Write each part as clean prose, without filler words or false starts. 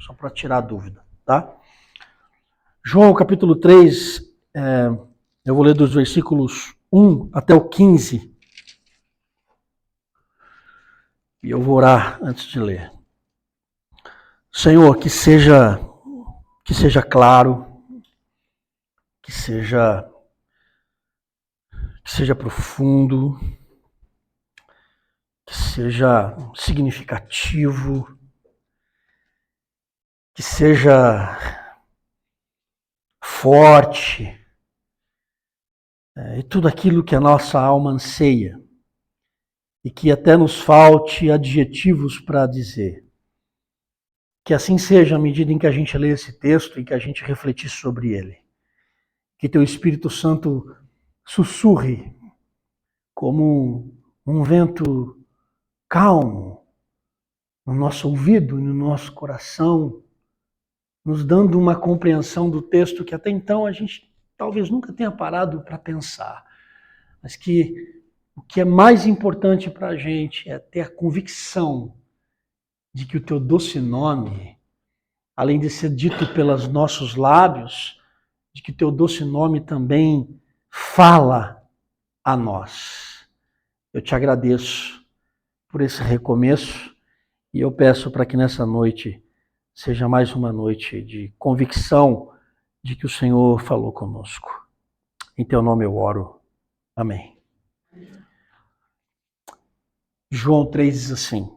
só para tirar a dúvida, tá? João capítulo 3, eu vou ler dos versículos 1 até o 15. E eu vou orar antes de ler. Senhor, que seja claro, que seja profundo, que seja significativo, que seja forte, e tudo aquilo que a nossa alma anseia, e que até nos falte adjetivos para dizer. Que assim seja à medida em que a gente lê esse texto e que a gente refletir sobre ele. Que teu Espírito Santo sussurre como um vento calmo no nosso ouvido e no nosso coração, nos dando uma compreensão do texto que até então a gente talvez nunca tenha parado para pensar. Mas que o que é mais importante para a gente é ter a convicção de que o teu doce nome, além de ser dito pelos nossos lábios, de que o teu doce nome também fala a nós. Eu te agradeço por esse recomeço e eu peço para que nessa noite seja mais uma noite de convicção de que o Senhor falou conosco. Em teu nome eu oro. Amém. João 3 diz assim: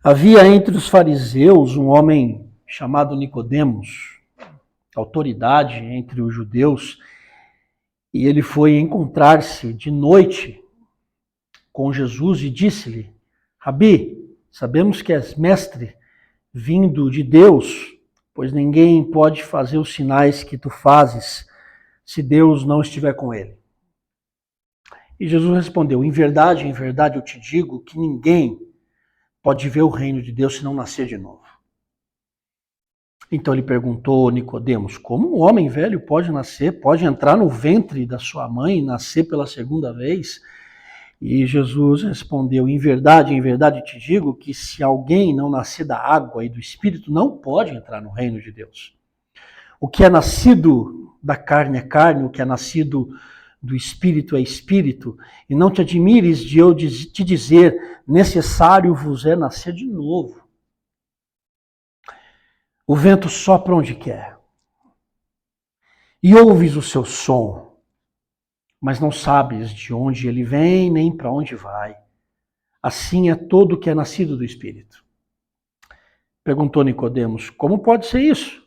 havia entre os fariseus um homem chamado Nicodemos, autoridade entre os judeus, e ele foi encontrar-se de noite com Jesus e disse-lhe: Rabi, sabemos que és mestre vindo de Deus, pois ninguém pode fazer os sinais que tu fazes se Deus não estiver com ele. E Jesus respondeu: em verdade eu te digo que ninguém pode ver o reino de Deus se não nascer de novo. Então ele perguntou a Nicodemos: como um homem velho pode nascer, pode entrar no ventre da sua mãe e nascer pela segunda vez? E Jesus respondeu: em verdade te digo que se alguém não nascer da água e do Espírito, não pode entrar no reino de Deus. O que é nascido da carne é carne, o que é nascido do Espírito é Espírito. E não te admires de eu te dizer: necessário vos é nascer de novo. O vento sopra onde quer, e ouves o seu som, mas não sabes de onde ele vem, nem para onde vai. Assim é todo o que é nascido do Espírito. Perguntou Nicodemos: como pode ser isso?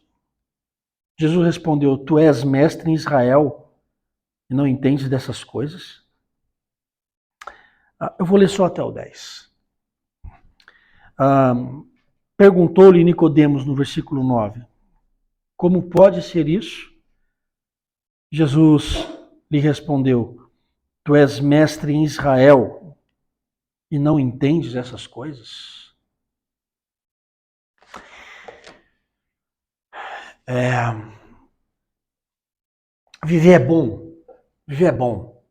Jesus respondeu: tu és mestre em Israel e não entendes dessas coisas? Eu vou ler só até o 10. Perguntou-lhe Nicodemos no versículo 9: como pode ser isso? Jesus lhe respondeu: tu és mestre em Israel e não entendes essas coisas? Viver é bom. Viver é bom.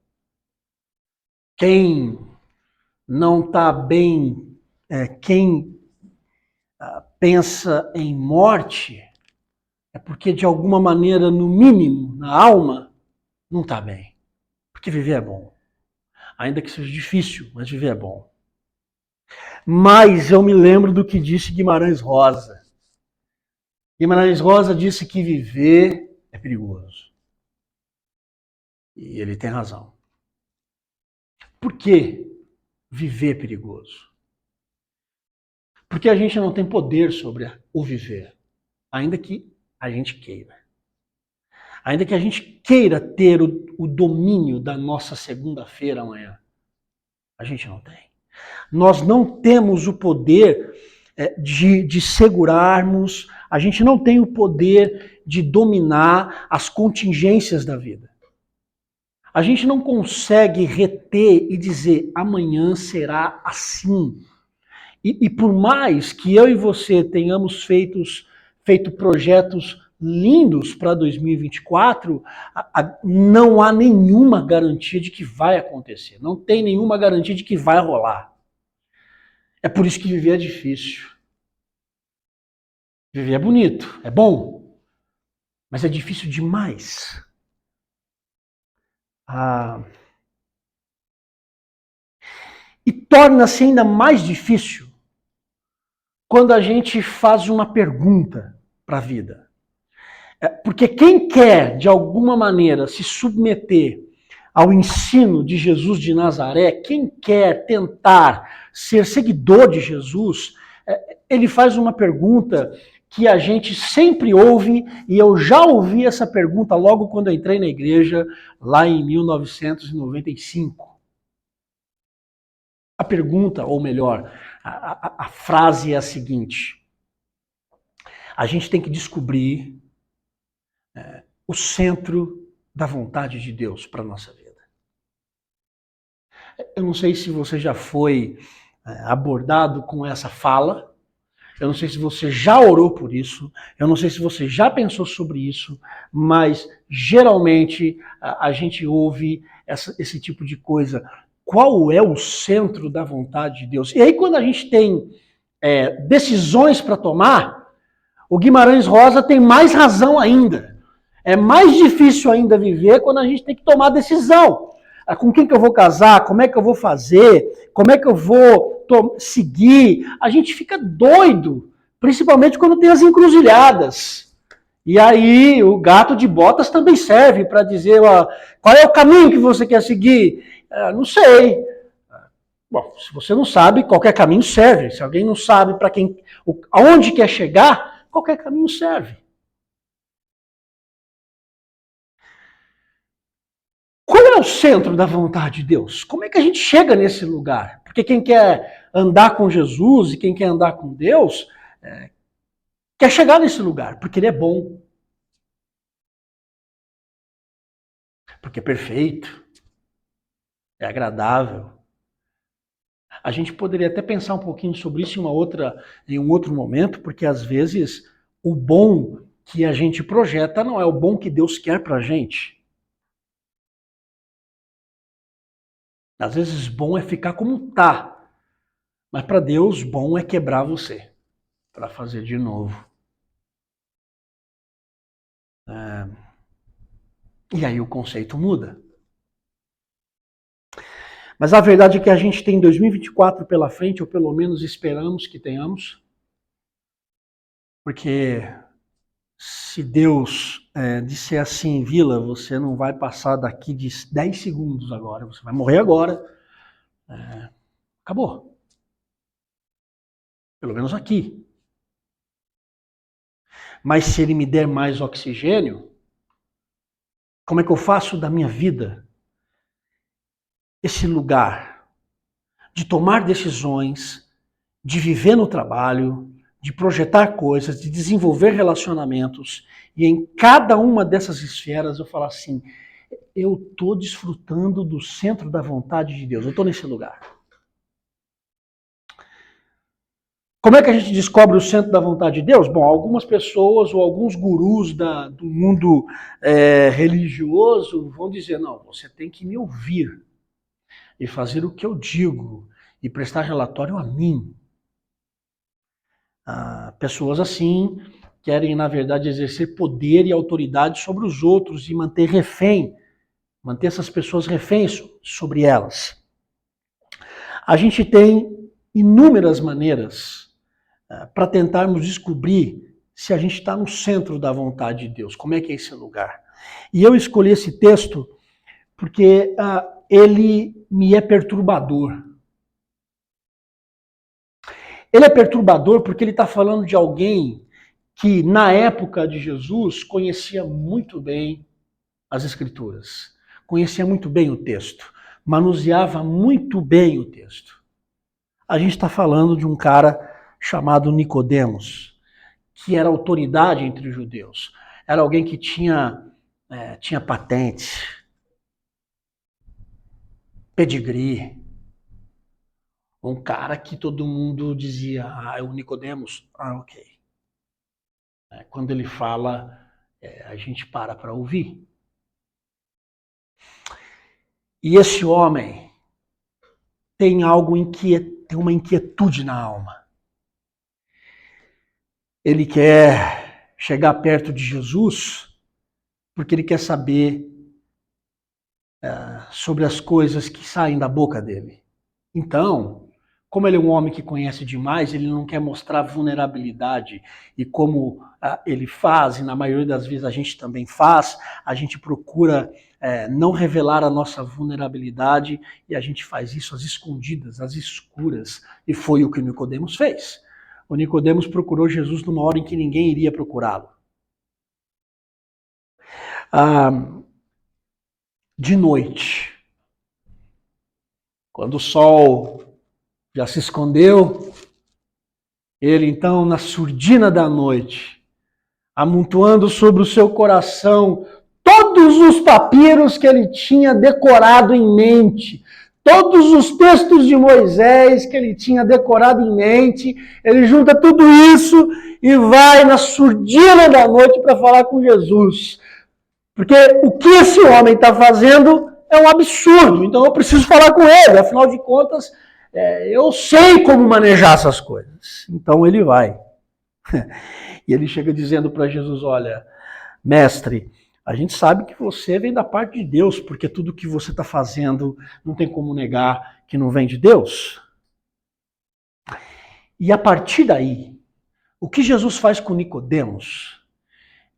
Quem não está bem, quem pensa em morte, é porque de alguma maneira, no mínimo, na alma, não está bem. Porque viver é bom. Ainda que seja difícil, mas viver é bom. Mas eu me lembro do que disse Guimarães Rosa. Guimarães Rosa disse que viver é perigoso. E ele tem razão. Por que viver é perigoso? Porque a gente não tem poder sobre o viver, ainda que a gente queira. Ainda que a gente queira ter o domínio da nossa segunda-feira amanhã, a gente não tem. Nós não temos o poder de segurarmos, a gente não tem o poder de dominar as contingências da vida. A gente não consegue reter e dizer amanhã será assim. E por mais que eu e você tenhamos feito projetos lindos para 2024, não há nenhuma garantia de que vai acontecer. Não tem nenhuma garantia de que vai rolar. É por isso que viver é difícil. Viver é bonito, é bom, mas é difícil demais. E torna-se ainda mais difícil quando a gente faz uma pergunta para a vida. Porque quem quer, de alguma maneira, se submeter ao ensino de Jesus de Nazaré, quem quer tentar ser seguidor de Jesus, ele faz uma pergunta que a gente sempre ouve, e eu já ouvi essa pergunta logo quando eu entrei na igreja, lá em 1995. A pergunta, ou melhor, a frase é a seguinte: a gente tem que descobrir o centro da vontade de Deus para a nossa vida. Eu não sei se você já foi abordado com essa fala, eu não sei se você já orou por isso, eu não sei se você já pensou sobre isso, mas geralmente a gente ouve esse tipo de coisa. Qual é o centro da vontade de Deus? E aí quando a gente tem decisões para tomar, o Guimarães Rosa tem mais razão ainda. É mais difícil ainda viver quando a gente tem que tomar decisão. Com quem que eu vou casar? Como é que eu vou fazer? Como é que eu vou seguir? A gente fica doido, principalmente quando tem as encruzilhadas. E aí o gato de botas também serve para dizer qual é o caminho que você quer seguir. Não sei. Bom, se você não sabe, qualquer caminho serve. Se alguém não sabe para aonde quer chegar, qualquer caminho serve. Qual é o centro da vontade de Deus? Como é que a gente chega nesse lugar? Porque quem quer andar com Jesus e quem quer andar com Deus quer chegar nesse lugar, porque ele é bom, porque é perfeito, é agradável. A gente poderia até pensar um pouquinho sobre isso em um outro momento, porque às vezes o bom que a gente projeta não é o bom que Deus quer pra gente. Às vezes bom é ficar como tá, mas para Deus bom é quebrar você para fazer de novo. E aí o conceito muda. Mas a verdade é que a gente tem 2024 pela frente, ou pelo menos esperamos que tenhamos, porque se Deus disser assim, Vila, você não vai passar daqui de 10 segundos agora, você vai morrer agora, acabou. Pelo menos aqui. Mas se ele me der mais oxigênio, como é que eu faço da minha vida esse lugar de tomar decisões, de viver no trabalho, de projetar coisas, de desenvolver relacionamentos, e em cada uma dessas esferas eu falo assim, eu estou desfrutando do centro da vontade de Deus, eu estou nesse lugar. Como é que a gente descobre o centro da vontade de Deus? Bom, algumas pessoas ou alguns gurus do mundo religioso vão dizer, não, você tem que me ouvir e fazer o que eu digo e prestar relatório a mim. Pessoas assim querem, na verdade, exercer poder e autoridade sobre os outros e manter essas pessoas reféns sobre elas. A gente tem inúmeras maneiras para tentarmos descobrir se a gente está no centro da vontade de Deus. Como é que é esse lugar? E eu escolhi esse texto porque ele me é perturbador. Ele é perturbador porque ele está falando de alguém que, na época de Jesus, conhecia muito bem as Escrituras, conhecia muito bem o texto, manuseava muito bem o texto. A gente está falando de um cara chamado Nicodemos, que era autoridade entre os judeus. Era alguém que tinha patente, pedigree. Um cara que todo mundo dizia, é o Nicodemos. Ok. Quando ele fala, a gente para ouvir. E esse homem tem algo tem uma inquietude na alma. Ele quer chegar perto de Jesus porque ele quer saber sobre as coisas que saem da boca dele. Então, como ele é um homem que conhece demais, ele não quer mostrar vulnerabilidade. E como ele faz, e na maioria das vezes a gente também faz, a gente procura não revelar a nossa vulnerabilidade e a gente faz isso às escondidas, às escuras. E foi o que Nicodemos fez. O Nicodemos procurou Jesus numa hora em que ninguém iria procurá-lo. De noite, quando o sol já se escondeu, ele então, na surdina da noite, amontoando sobre o seu coração todos os papiros que ele tinha decorado em mente, todos os textos de Moisés que ele tinha decorado em mente, ele junta tudo isso e vai na surdina da noite para falar com Jesus. Porque o que esse homem está fazendo é um absurdo, então eu preciso falar com ele, afinal de contas, eu sei como manejar essas coisas. Então ele vai. E ele chega dizendo para Jesus, olha, mestre, a gente sabe que você vem da parte de Deus, porque tudo que você está fazendo não tem como negar que não vem de Deus. E a partir daí, o que Jesus faz com Nicodemos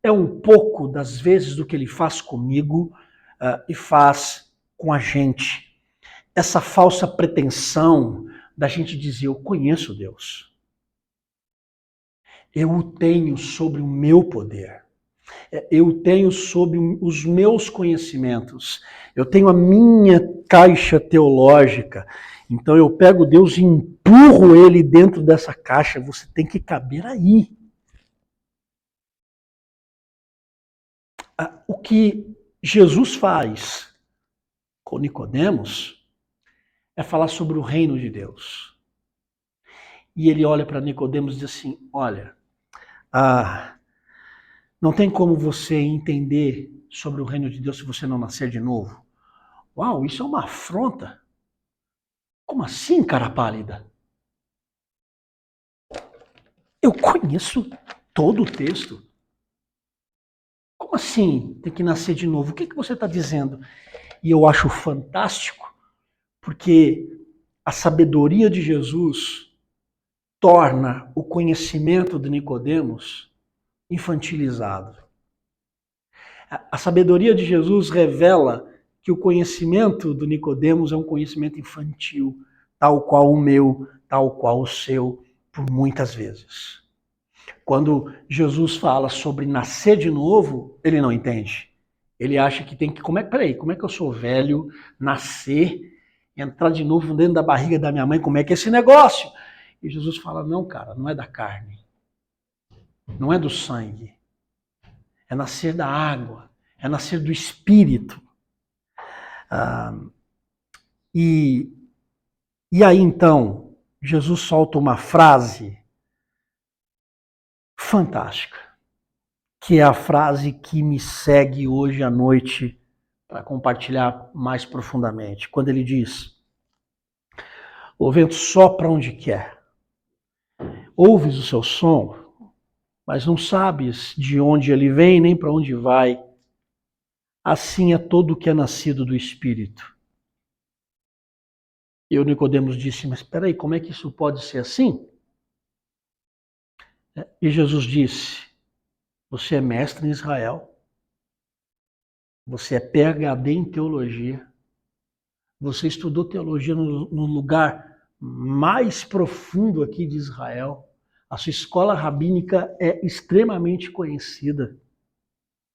é um pouco das vezes do que ele faz comigo e faz com a gente. Essa falsa pretensão da gente dizer, eu conheço Deus. Eu o tenho sobre o meu poder. Eu tenho sobre os meus conhecimentos. Eu tenho a minha caixa teológica. Então eu pego Deus e empurro ele dentro dessa caixa. Você tem que caber aí. O que Jesus faz com Nicodemos é falar sobre o reino de Deus. E ele olha para Nicodemos e diz assim, olha, não tem como você entender sobre o reino de Deus se você não nascer de novo. Uau, isso é uma afronta. Como assim, cara pálida? Eu conheço todo o texto. Como assim tem que nascer de novo? O que você está dizendo? E eu acho fantástico, porque a sabedoria de Jesus torna o conhecimento de Nicodemos infantilizado. A sabedoria de Jesus revela que o conhecimento do Nicodemos é um conhecimento infantil, tal qual o meu, tal qual o seu, por muitas vezes. Quando Jesus fala sobre nascer de novo, ele não entende. Ele acha que tem que... como é que eu sou velho, nascer, entrar de novo dentro da barriga da minha mãe, como é que é esse negócio? E Jesus fala, não, cara, não é da carne, não é do sangue, é nascer da água, é nascer do Espírito. E aí então, Jesus solta uma frase fantástica, que é a frase que me segue hoje à noite para compartilhar mais profundamente. Quando ele diz, o vento sopra onde quer, ouves o seu som, mas não sabes de onde ele vem nem para onde vai. Assim é todo o que é nascido do Espírito. E o Nicodemos disse, mas espera aí, como é que isso pode ser assim? E Jesus disse, você é mestre em Israel, você é PhD em teologia, você estudou teologia no lugar mais profundo aqui de Israel, a sua escola rabínica é extremamente conhecida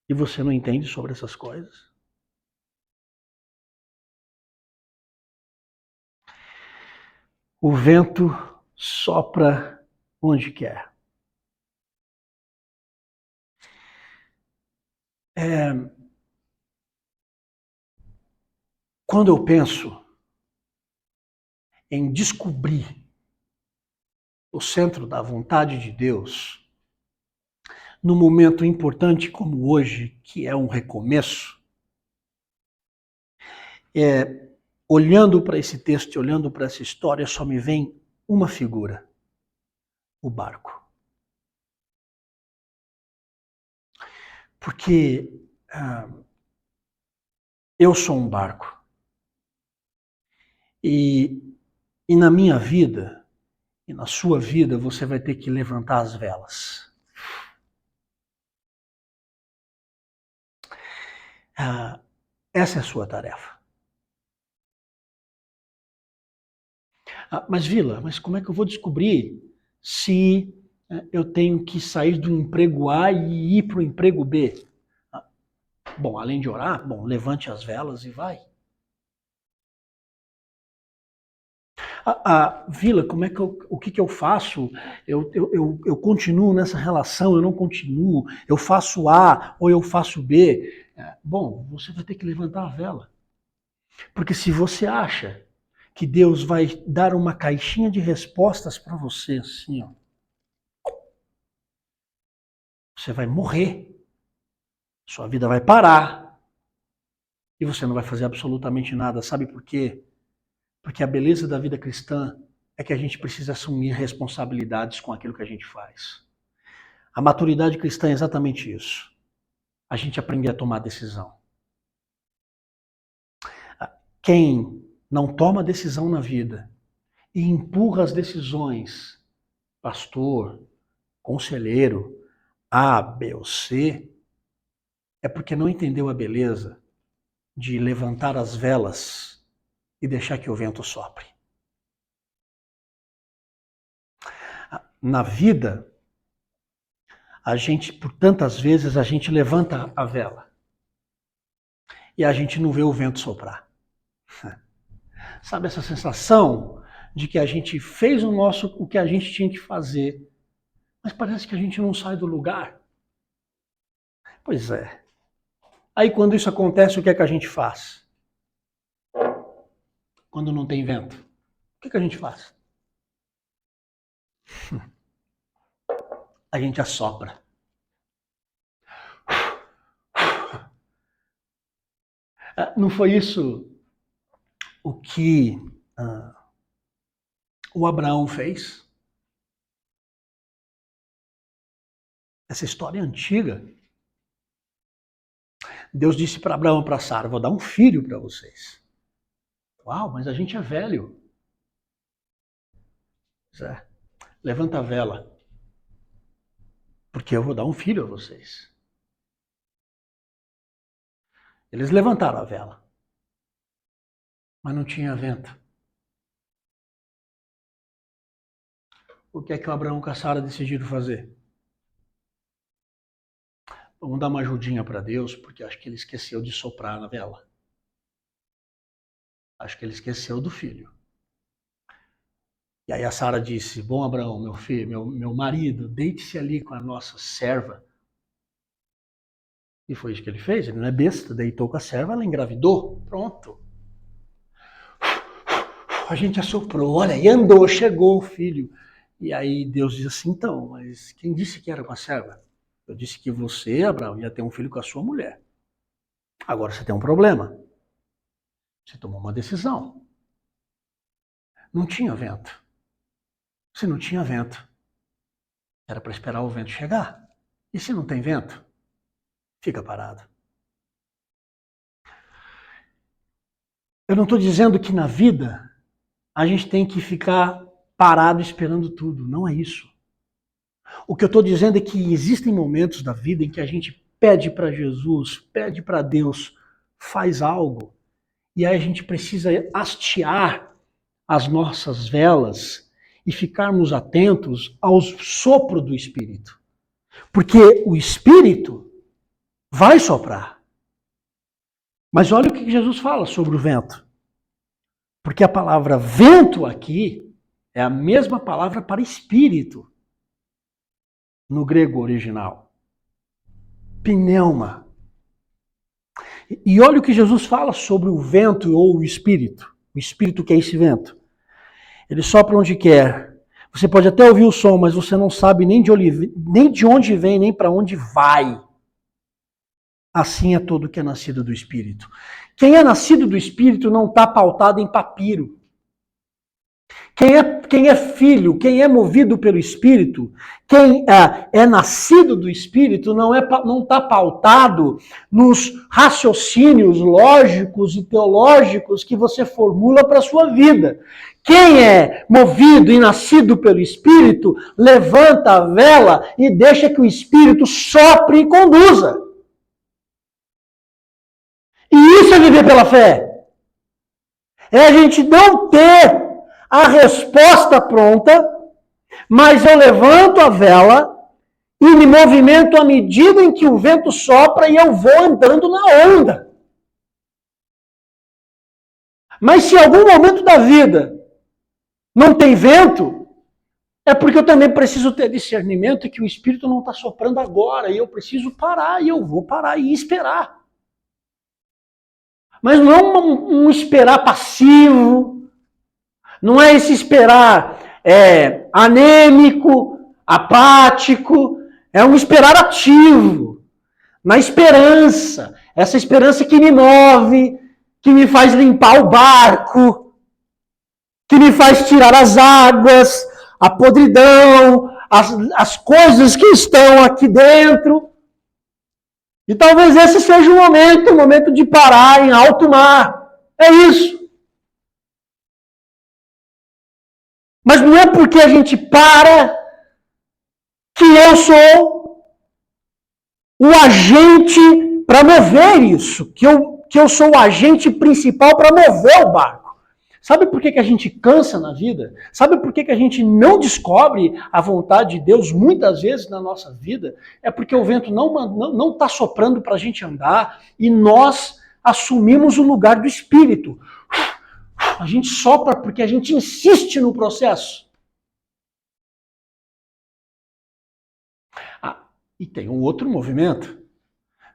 e você não entende sobre essas coisas? O vento sopra onde quer. Quando eu penso em descobrir o centro da vontade de Deus, num momento importante como hoje, que é um recomeço, olhando para esse texto e olhando para essa história, só me vem uma figura: o barco. Porque eu sou um barco. E na minha vida, e na sua vida, você vai ter que levantar as velas. Essa é a sua tarefa. Mas Vila, mas como é que eu vou descobrir se eu tenho que sair do emprego A e ir para o emprego B? Bom, além de orar, levante as velas e vai. Vila, como é que o que eu faço? Eu continuo nessa relação, eu não continuo, eu faço A ou eu faço B. Bom, você vai ter que levantar a vela. Porque se você acha que Deus vai dar uma caixinha de respostas para você, assim, ó, você vai morrer. Sua vida vai parar. E você não vai fazer absolutamente nada. Sabe por quê? Porque a beleza da vida cristã é que a gente precisa assumir responsabilidades com aquilo que a gente faz. A maturidade cristã é exatamente isso. A gente aprender a tomar decisão. Quem não toma decisão na vida e empurra as decisões, pastor, conselheiro, A, B ou C, é porque não entendeu a beleza de levantar as velas e deixar que o vento sopre. Na vida, a gente, por tantas vezes, a gente levanta a vela e a gente não vê o vento soprar. Sabe essa sensação de que a gente fez o que a gente tinha que fazer, mas parece que a gente não sai do lugar? Pois é. Aí quando isso acontece, o que é que a gente faz? Quando não tem vento, o que é que a gente faz? A gente assopra. Não foi isso o que o Abraão fez? Essa história é antiga. Deus disse para Abraão e para Sara, vou dar um filho para vocês. Uau, mas a gente é velho. Zé, levanta a vela, porque eu vou dar um filho a vocês. Eles levantaram a vela, mas não tinha vento. O que é que o Abraão e a Sara decidiram fazer? Vamos dar uma ajudinha para Deus, porque acho que ele esqueceu de soprar na vela. Acho que ele esqueceu do filho. E aí a Sara disse, bom Abraão, meu filho, meu marido, deite-se ali com a nossa serva. E foi isso que ele fez, ele não é besta, deitou com a serva, ela engravidou, pronto. A gente assoprou, olha, e andou, chegou o filho. E aí Deus diz assim, então, mas quem disse que era com a serva? Eu disse que você, Abraão, ia ter um filho com a sua mulher. Agora você tem um problema. Você tomou uma decisão. Não tinha vento. Se não tinha vento, era para esperar o vento chegar. E se não tem vento, fica parado. Eu não estou dizendo que na vida a gente tem que ficar parado esperando tudo. Não é isso. O que eu estou dizendo é que existem momentos da vida em que a gente pede para Jesus, pede para Deus, faz algo. E aí a gente precisa hastear as nossas velas e ficarmos atentos ao sopro do Espírito. Porque o Espírito vai soprar. Mas olha o que Jesus fala sobre o vento. Porque a palavra vento aqui é a mesma palavra para espírito no grego original. Pneuma. E olha o que Jesus fala sobre o vento ou o espírito. O espírito que é esse vento. Ele sopra onde quer. Você pode até ouvir o som, mas você não sabe nem de onde vem, nem para onde vai. Assim é todo que é nascido do Espírito. Quem é nascido do Espírito não está pautado em papiro. Quem é filho, quem é movido pelo Espírito, quem é nascido do Espírito, não está pautado nos raciocínios lógicos e teológicos que você formula para a sua vida. Quem é movido e nascido pelo Espírito, levanta a vela e deixa que o Espírito sopre e conduza. E isso é viver pela fé. É a gente não ter a resposta pronta, mas eu levanto a vela e me movimento à medida em que o vento sopra e eu vou andando na onda. Mas se em algum momento da vida não tem vento, é porque eu também preciso ter discernimento que o Espírito não está soprando agora e eu preciso parar e eu vou parar e esperar. Mas não é um esperar passivo, não é esse esperar anêmico, apático, é um esperar ativo, na esperança, essa esperança que me move, que me faz limpar o barco, que me faz tirar as águas, a podridão, as coisas que estão aqui dentro. E talvez esse seja o momento de parar em alto mar. É isso. Mas não é porque a gente para que eu sou o agente para mover isso, que eu sou o agente principal para mover o barco. Sabe por que a gente cansa na vida? Sabe por que a gente não descobre a vontade de Deus muitas vezes na nossa vida? É porque o vento não está soprando para a gente andar e nós assumimos o lugar do Espírito. A gente sopra porque a gente insiste no processo. E tem um outro movimento.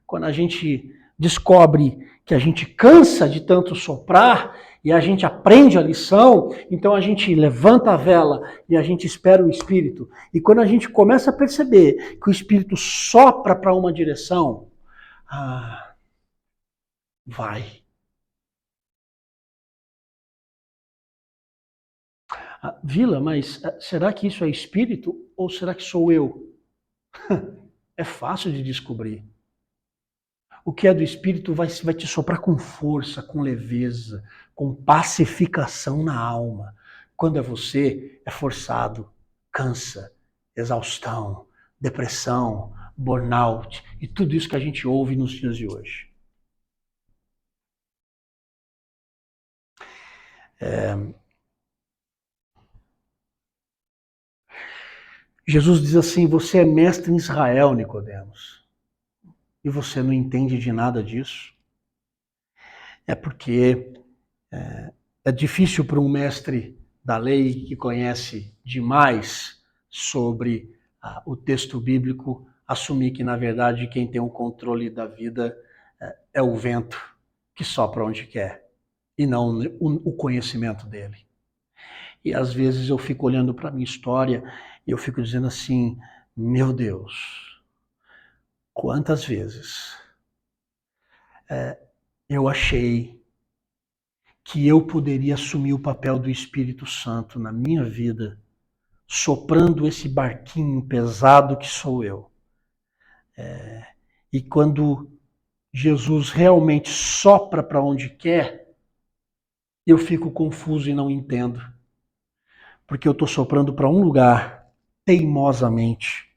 Quando a gente descobre que a gente cansa de tanto soprar e a gente aprende a lição, então a gente levanta a vela e a gente espera o Espírito. E quando a gente começa a perceber que o Espírito sopra para uma direção, vai. Vila, mas será que isso é Espírito ou será que sou eu? É fácil de descobrir. O que é do Espírito vai te soprar com força, com leveza, com pacificação na alma. Quando é você, é forçado, cansa, exaustão, depressão, burnout e tudo isso que a gente ouve nos dias de hoje. Jesus diz assim: você é mestre em Israel, Nicodemos, e você não entende de nada disso. É porque é difícil para um mestre da lei que conhece demais sobre o texto bíblico assumir que, na verdade, quem tem o controle da vida é o vento que sopra onde quer e não o conhecimento dele. E às vezes eu fico olhando para a minha história e eu fico dizendo assim: meu Deus, quantas vezes eu achei que eu poderia assumir o papel do Espírito Santo na minha vida, soprando esse barquinho pesado que sou eu. E quando Jesus realmente sopra para onde quer, eu fico confuso e não entendo. Porque eu estou soprando para um lugar, teimosamente,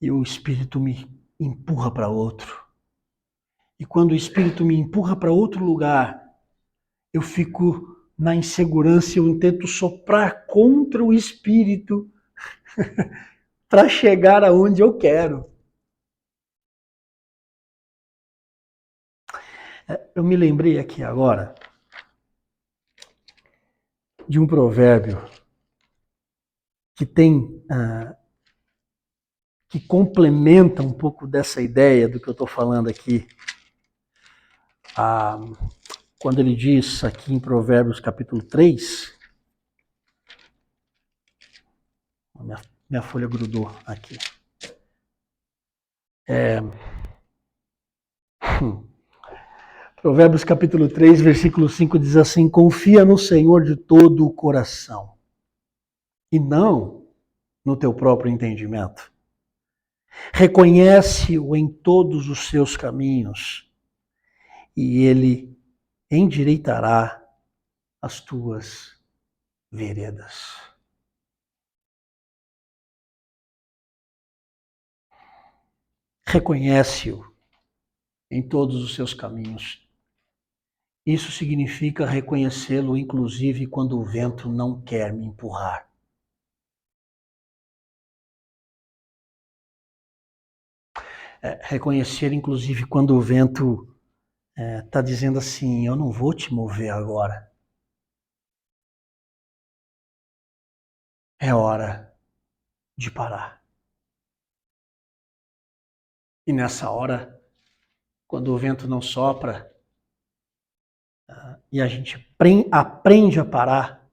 e o Espírito me empurra para outro. E quando o Espírito me empurra para outro lugar, eu fico na insegurança, eu tento soprar contra o Espírito para chegar aonde eu quero. Eu me lembrei aqui agora de um provérbio que tem que complementa um pouco dessa ideia do que eu estou falando aqui. Quando ele diz aqui em Provérbios capítulo 3, minha folha grudou aqui. Provérbios capítulo 3, versículo 5 diz assim: confia no Senhor de todo o coração e não no teu próprio entendimento. Reconhece-o em todos os seus caminhos e ele endireitará as tuas veredas. Reconhece-o em todos os seus caminhos. Isso significa reconhecê-lo, inclusive, quando o vento não quer me empurrar. Reconhecer, inclusive, quando o vento está dizendo assim, eu não vou te mover agora. É hora de parar. E nessa hora, quando o vento não sopra, e a gente aprende a parar,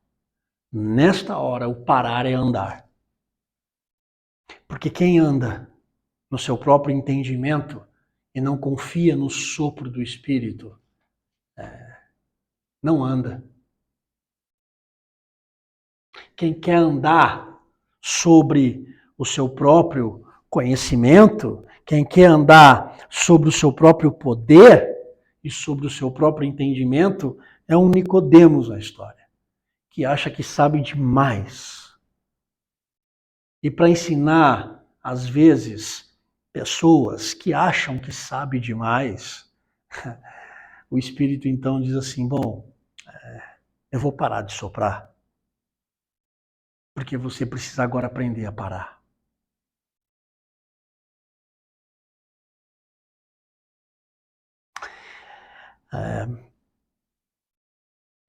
nesta hora o parar é andar. Porque quem anda no seu próprio entendimento e não confia no sopro do Espírito, não anda. Quem quer andar sobre o seu próprio conhecimento, quem quer andar sobre o seu próprio poder e sobre o seu próprio entendimento, é um Nicodemos na história, que acha que sabe demais. E para ensinar, às vezes, pessoas que acham que sabe demais, o Espírito então diz assim, bom, eu vou parar de soprar, porque você precisa agora aprender a parar.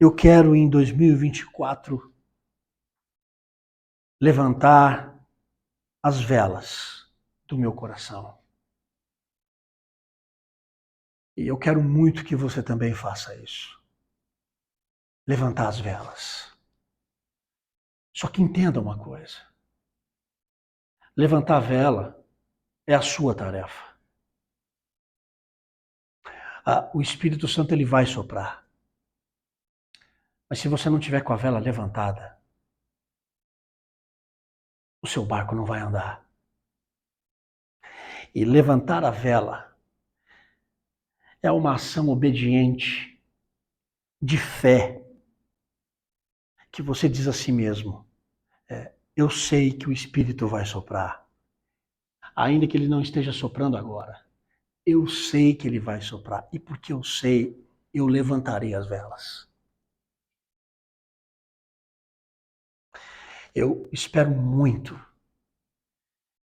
Eu quero em 2024 levantar as velas do meu coração. E eu quero muito que você também faça isso. Levantar as velas. Só que entenda uma coisa. Levantar a vela é a sua tarefa. O Espírito Santo ele vai soprar. Mas se você não tiver com a vela levantada, o seu barco não vai andar. E levantar a vela é uma ação obediente, de fé, que você diz a si mesmo, eu sei que o Espírito vai soprar. Ainda que ele não esteja soprando agora, eu sei que ele vai soprar. E porque eu sei, eu levantarei as velas. Eu espero muito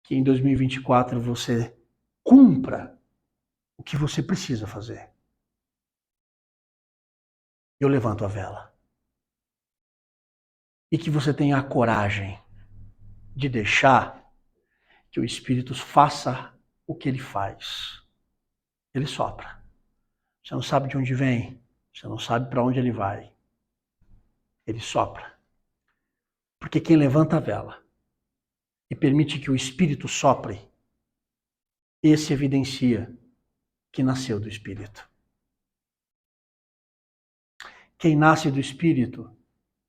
que em 2024 você cumpra o que você precisa fazer. Eu levanto a vela. E que você tenha a coragem de deixar que o Espírito faça o que ele faz. Ele sopra. Você não sabe de onde vem, você não sabe para onde ele vai. Ele sopra. Porque quem levanta a vela e permite que o Espírito sopre, esse evidencia que nasceu do Espírito. Quem nasce do Espírito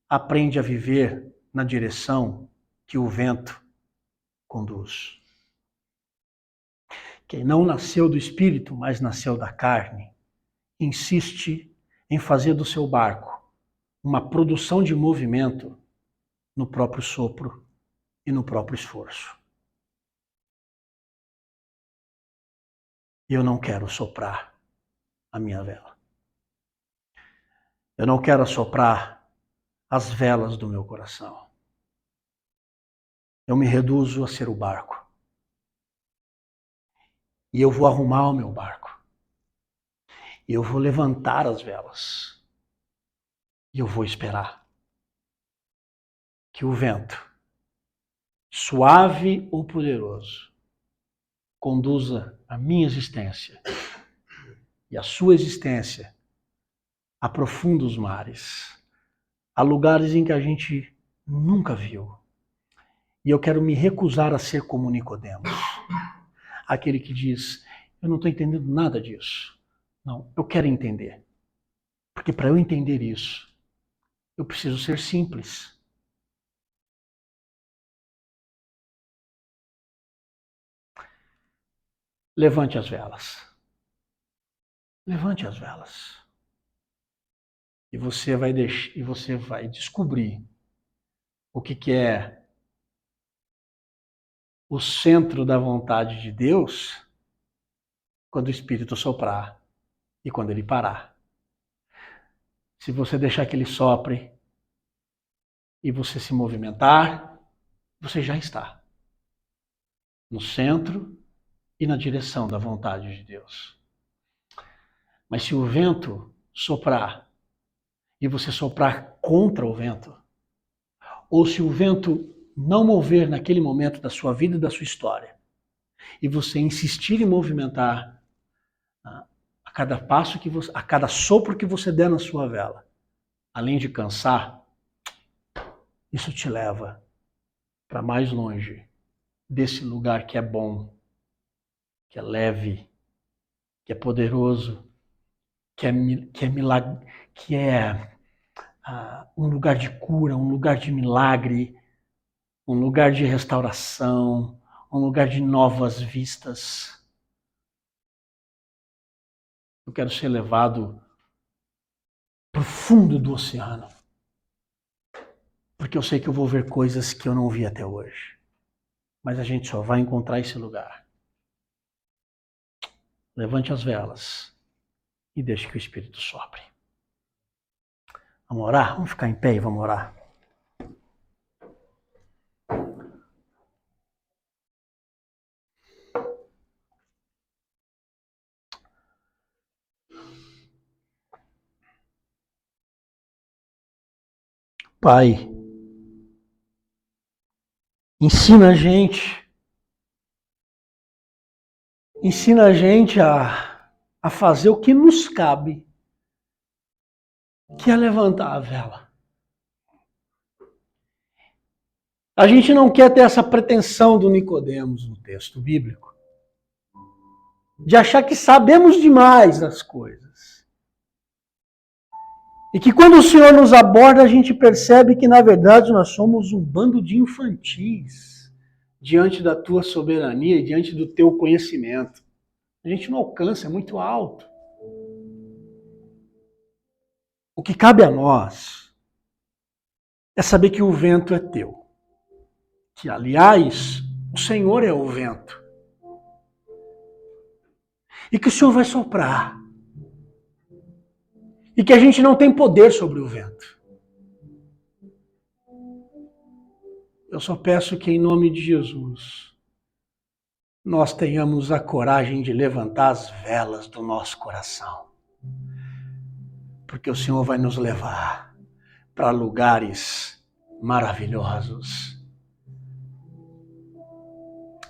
aprende a viver na direção que o vento conduz. Quem não nasceu do Espírito, mas nasceu da carne, insiste em fazer do seu barco uma produção de movimento no próprio sopro e no próprio esforço. E eu não quero soprar a minha vela. Eu não quero soprar as velas do meu coração. Eu me reduzo a ser o barco. E eu vou arrumar o meu barco. E eu vou levantar as velas. E eu vou esperar que o vento, suave ou poderoso, conduza a minha existência e a sua existência a profundos mares, a lugares em que a gente nunca viu. E eu quero me recusar a ser como Nicodemos, aquele que diz, eu não estou entendendo nada disso, Não, eu quero entender. Porque para eu entender isso, eu preciso ser simples. Levante as velas. Levante as velas. E você vai descobrir o que é o centro da vontade de Deus quando o Espírito soprar e quando ele parar. Se você deixar que ele sopre e você se movimentar, você já está no centro e na direção da vontade de Deus. Mas se o vento soprar e você soprar contra o vento, ou se o vento não mover naquele momento da sua vida e da sua história, e você insistir em movimentar a cada passo que você, a cada sopro que você der na sua vela, além de cansar, isso te leva para mais longe desse lugar que é bom, que é leve, que é poderoso, que é milagre, que é um lugar de cura, um lugar de milagre, um lugar de restauração, um lugar de novas vistas. Eu quero ser levado para o fundo do oceano, porque eu sei que eu vou ver coisas que eu não vi até hoje. Mas a gente só vai encontrar esse lugar. Levante as velas e deixe que o Espírito sopre. Vamos orar? Vamos ficar em pé e vamos orar. Pai, ensina a gente a fazer o que nos cabe, que é levantar a vela. A gente não quer ter essa pretensão do Nicodemos no texto bíblico, de achar que sabemos demais das coisas. E que quando o Senhor nos aborda, a gente percebe que, na verdade, nós somos um bando de infantis diante da tua soberania e diante do teu conhecimento. A gente não alcança, é muito alto. O que cabe a nós é saber que o vento é teu. Que, aliás, o Senhor é o vento. E que o Senhor vai soprar. E que a gente não tem poder sobre o vento. Eu só peço que, em nome de Jesus, nós tenhamos a coragem de levantar as velas do nosso coração. Porque o Senhor vai nos levar para lugares maravilhosos.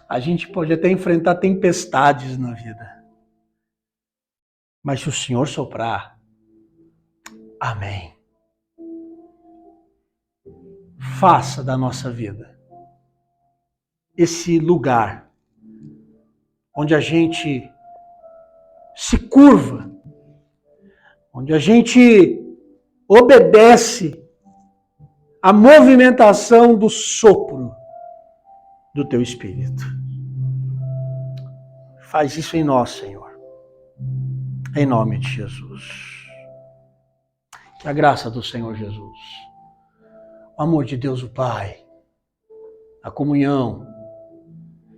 A gente pode até enfrentar tempestades na vida. Mas se o Senhor soprar, amém. Faça da nossa vida esse lugar onde a gente se curva, onde a gente obedece à movimentação do sopro do teu Espírito. Faz isso em nós, Senhor. Em nome de Jesus. Que a graça do Senhor Jesus, o amor de Deus o Pai, a comunhão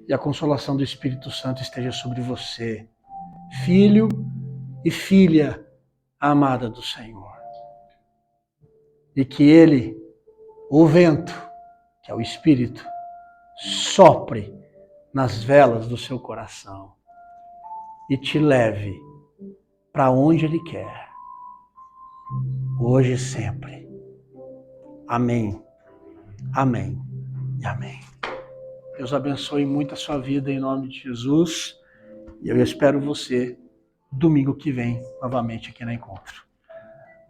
e a consolação do Espírito Santo esteja sobre você, filho e filha amada do Senhor. E que Ele, o vento, que é o Espírito, sopre nas velas do seu coração e te leve para onde Ele quer, hoje e sempre. Amém, amém e amém. Deus abençoe muito a sua vida em nome de Jesus. E eu espero você domingo que vem, novamente aqui na Encontro.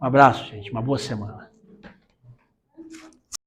Um abraço, gente. Uma boa semana.